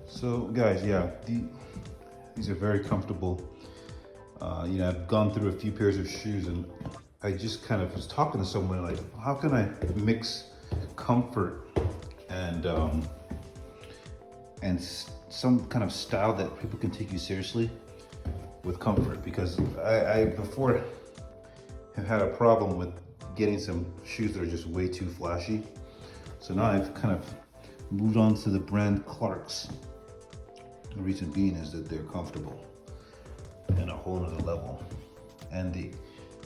So guys, yeah, these are very comfortable. I've gone through a few pairs of shoes and I just kind of was talking to someone like, how can I mix comfort and some kind of style that people can take you seriously with comfort? Because I before have had a problem with getting some shoes that are just way too flashy. So now I've kind of moved on to the brand Clarks. The reason being is that they're comfortable and a whole other level. And they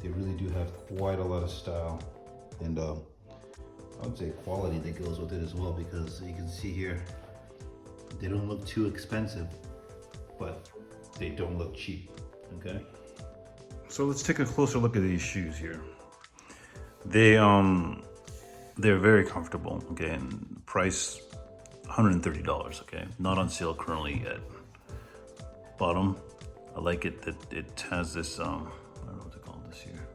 really do have quite a lot of style and I would say quality that goes with it as well, because you can see here, they don't look too expensive, but they don't look cheap, okay? So let's take a closer look at these shoes here. They're very comfortable, okay, and price $130, okay? Not on sale currently yet. Bottom, I like it that it has this, I don't know what to call this here.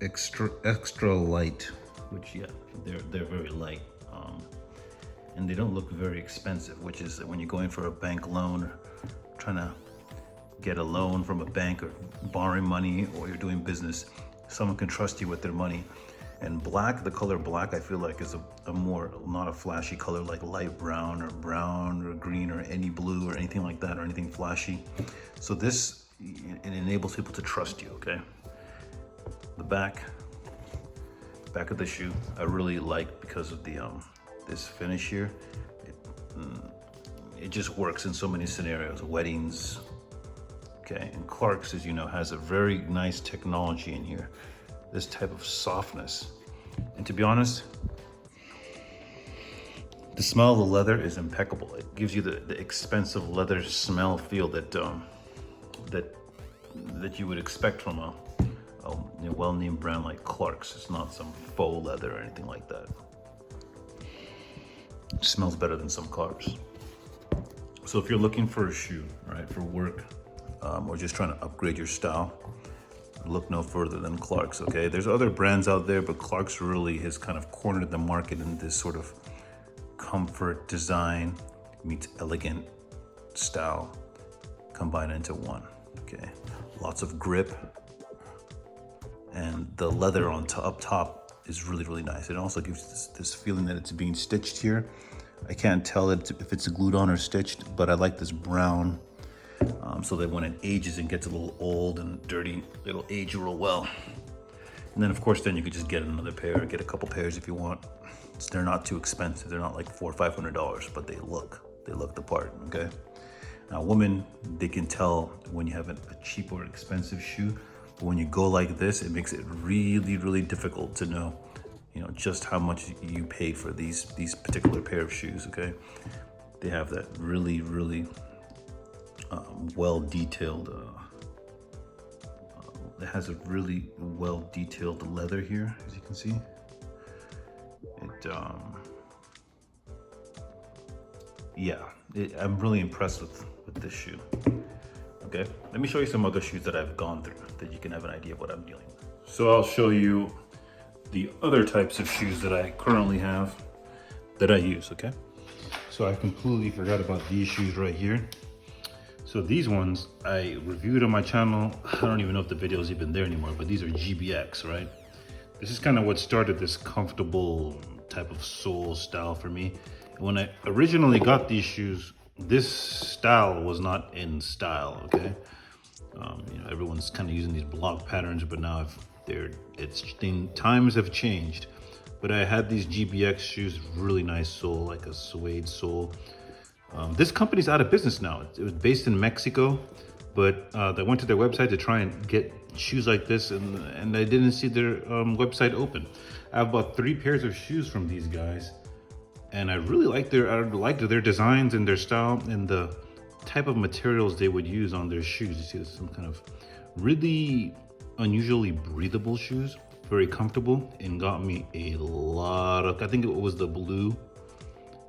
Extra light, which yeah, they're very light. And they don't look very expensive, which is when you're going for a bank loan or trying to get a loan from a bank or borrowing money, or you're doing business, someone can trust you with their money. And black, the color black, I feel like is a more, not a flashy color like light brown or green or any blue or anything like that, or anything flashy. So this, it enables people to trust you, okay? The back of the shoe, I really like because of the this finish here. It just works in so many scenarios, weddings, okay? And Clarks, as you know, has a very nice technology in here, this type of softness. And to be honest, the smell of the leather is impeccable. It gives you the expensive leather smell feel that that you would expect from a well-named brand like Clarks. It's not some faux leather or anything like that. It smells better than some cars. So if you're looking for a shoe, right, for work, or just trying to upgrade your style, look no further than Clarks, okay? There's other brands out there, but Clarks really has kind of cornered the market in this sort of comfort design meets elegant style combined into one, okay? Lots of grip, and the leather on up top is really, really nice. It also gives this feeling that it's being stitched here. I can't tell if it's glued on or stitched, but I like this brown, so that when it ages and gets a little old and dirty, it'll age real well. And then of course, then you could just get another pair, get a couple pairs if you want. They're not too expensive. They're not like $400 or $500, but they look the part, okay? Now women, they can tell when you have a cheap or expensive shoe, but when you go like this, it makes it really, really difficult to know, just how much you paid for these particular pair of shoes, okay? They have that really, really well-detailed, it has a really well-detailed leather here, as you can see. I'm really impressed with this shoe. Okay, let me show you some other shoes that I've gone through that you can have an idea of what I'm dealing with. So I'll show you the other types of shoes that I currently have that I use, okay? So I completely forgot about these shoes right here. So these ones I reviewed on my channel. I don't even know if the video is even there anymore, but these are GBX, right? This is kind of what started this comfortable type of sole style for me. When I originally got these shoes, this style was not in style, okay? Everyone's kind of using these block patterns, but now times have changed. But I had these GBX shoes, really nice sole, like a suede sole. This company's out of business now. It was based in Mexico, but I went to their website to try and get shoes like this, and I didn't see their website open. I have about 3 pairs of shoes from these guys, and I really like their designs and their style and the type of materials they would use on their shoes. You see, this is some kind of really unusually breathable shoes, very comfortable, and got me a lot of, I think it was the blue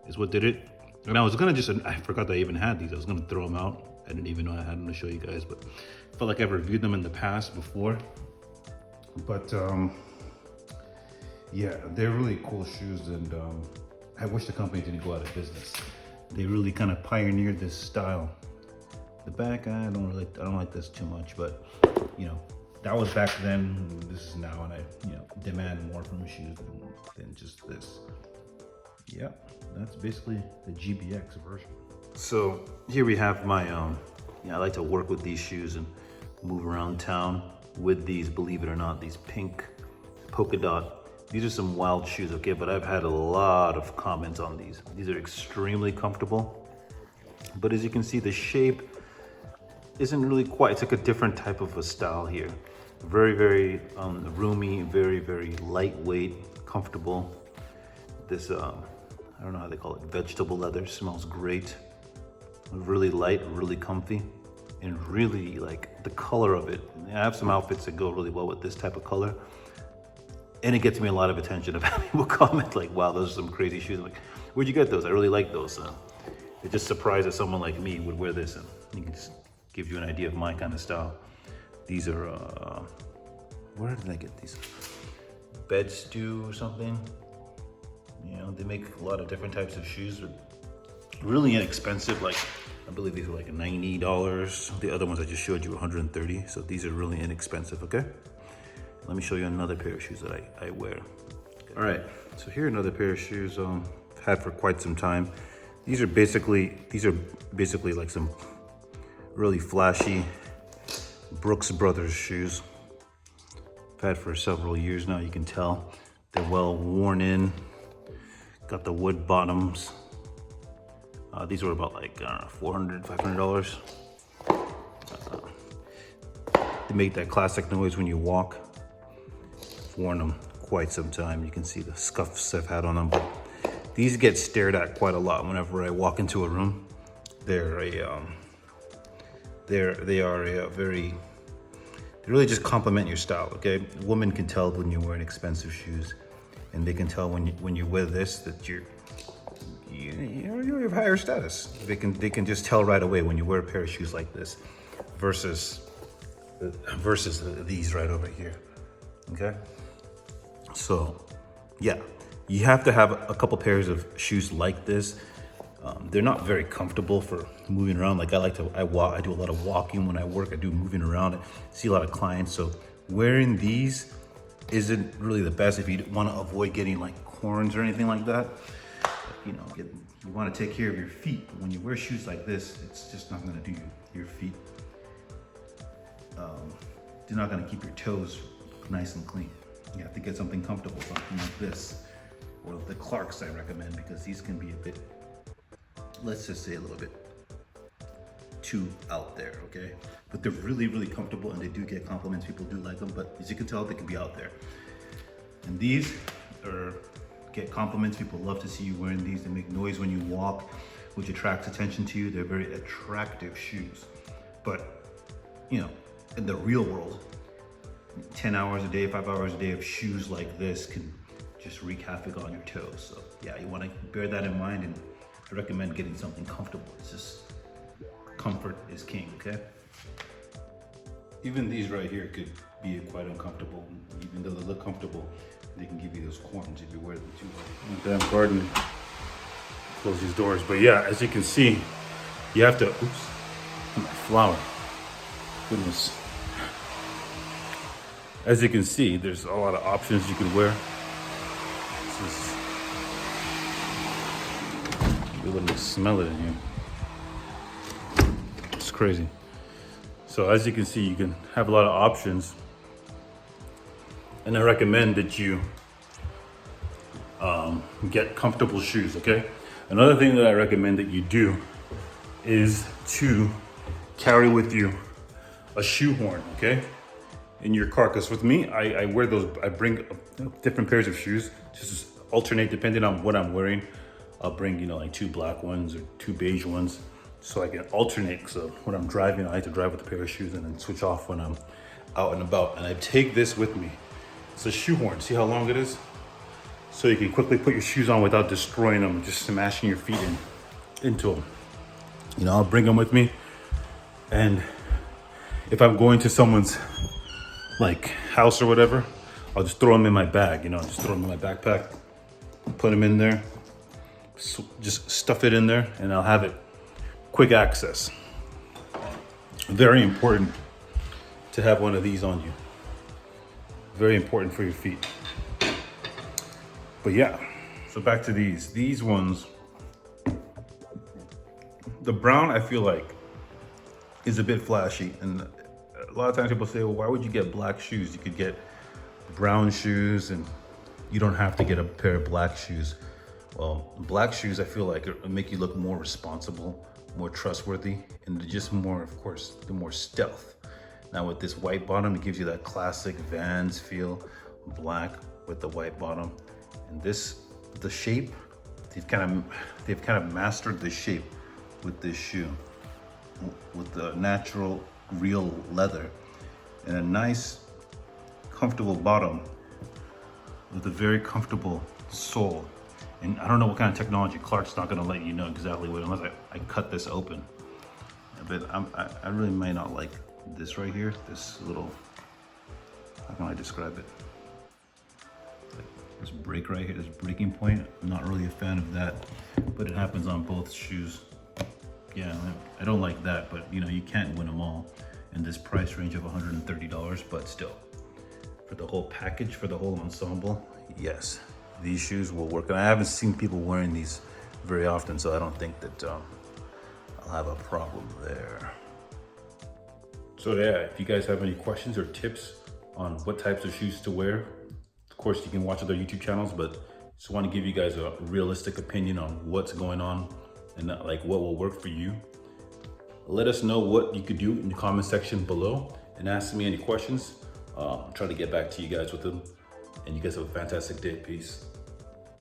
is what did it. And I was gonna I forgot that I even had these. I was gonna throw them out. I didn't even know I had them to show you guys, but I felt like I've reviewed them in the past before. But yeah, they're really cool shoes, and I wish the company didn't go out of business. They really kind of pioneered this style. The back, I don't like this too much, but you know, that was back then. This is now, and I, demand more from shoes than just this. Yeah, that's basically the GBX version. So here we have my, I like to work with these shoes and move around town with these, believe it or not, these pink polka dot. These are some wild shoes, okay? But I've had a lot of comments on these. These are extremely comfortable. But as you can see, the shape isn't really quite, it's like a different type of a style here. Very, very roomy, very, very lightweight, comfortable. This, I don't know how they call it, vegetable leather, smells great. Really light, really comfy, and really like the color of it. I have some outfits that go really well with this type of color. And it gets me a lot of attention. I've had people comment like, wow, those are some crazy shoes. I'm like, where'd you get those? I really like those. It just surprised that someone like me would wear this, and you can just give you an idea of my kind of style. These are, where did I get these? Bed Stew or something. You know, they make a lot of different types of shoes. Really inexpensive, like I believe these are like $90. The other ones I just showed you, 130. So these are really inexpensive, okay? Let me show you another pair of shoes that I wear. Okay. All right, so here are another pair of shoes I've had for quite some time. These are basically like some really flashy Brooks Brothers shoes. I've had for several years now, you can tell. They're well worn in, got the wood bottoms. These were about like, I don't know, $400, $500. They make that classic noise when you walk. I've worn them quite some time. You can see the scuffs I've had on them, but these get stared at quite a lot whenever I walk into a room. They really just complement your style, okay? A woman can tell when you're wearing expensive shoes, and they can tell when you wear this that you're of higher status. They can just tell right away when you wear a pair of shoes like this versus these right over here, okay? So yeah, you have to have a couple pairs of shoes like this. They're not very comfortable for moving around. Like I do a lot of walking when I work. I do moving around. I see a lot of clients. So wearing these isn't really the best if you want to avoid getting like corns or anything like that. You know, you want to take care of your feet. But when you wear shoes like this, it's just not going to do your feet. They're not going to keep your toes nice and clean. You have to get something comfortable, something like this, or the Clarks I recommend, because these can be a bit, let's just say a little bit too out there, okay? But they're really, really comfortable, and they do get compliments. People do like them, but as you can tell, they can be out there. And these get compliments. People love to see you wearing these. They make noise when you walk, which attracts attention to you. They're very attractive shoes. But, you know, in the real world, 10 hours a day, 5 hours a day of shoes like this can just wreak havoc on your toes. So yeah, you want to bear that in mind, and I recommend getting something comfortable. It's just, comfort is king, okay? Even these right here could be quite uncomfortable. Even though they look comfortable, they can give you those corns if you wear them too long. Damn garden, close these doors. But yeah, as you can see, you have to, oops, my flower, goodness. As you can see, there's a lot of options you can wear. You wouldn't smell it in here. It's crazy. So as you can see, you can have a lot of options. And I recommend that you get comfortable shoes, okay? Another thing that I recommend that you do is to carry with you a shoehorn, okay? In your car, because with me, I wear those, I bring different pairs of shoes, just alternate depending on what I'm wearing. I'll bring, you know, like 2 black ones or 2 beige ones, so I can alternate. So when I'm driving, I like to drive with a pair of shoes and then switch off when I'm out and about. And I take this with me. It's a shoehorn. See how long it is? So you can quickly put your shoes on without destroying them, just smashing your feet into them. You know, I'll bring them with me. And if I'm going to someone's like house or whatever, I'll just throw them in my bag, you know, just throw them in my backpack, put them in there. just stuff it in there and I'll have it quick access. Very important to have one of these on you. Very important for your feet. But yeah, so back to these ones. The brown, I feel like, is a bit flashy, and a lot of times people say, well, why would you get black shoes? You could get brown shoes and you don't have to get a pair of black shoes. Well, black shoes, I feel like make you look more responsible, more trustworthy, and they're just more, of course, they're more stealth. Now with this white bottom, it gives you that classic Vans feel, black with the white bottom. And this, the shape, they've kind of mastered the shape with this shoe, with the natural, real leather, and a nice, comfortable bottom with a very comfortable sole. And I don't know what kind of technology. Clark's not gonna let you know exactly what, unless I cut this open. But I really may not like this right here, this little, how can I describe it? Like this break right here, this breaking point. I'm not really a fan of that, but it happens on both shoes. Yeah, I don't like that, but you know, you can't win them all in this price range of $130, but still, for the whole package, for the whole ensemble, yes, these shoes will work. And I haven't seen people wearing these very often, so I don't think that I'll have a problem there. So yeah, if you guys have any questions or tips on what types of shoes to wear, of course you can watch other YouTube channels, but just want to give you guys a realistic opinion on what's going on and like what will work for you. Let us know what you could do in the comment section below and ask me any questions. I'll try to get back to you guys with them. And you guys have a fantastic day. Peace.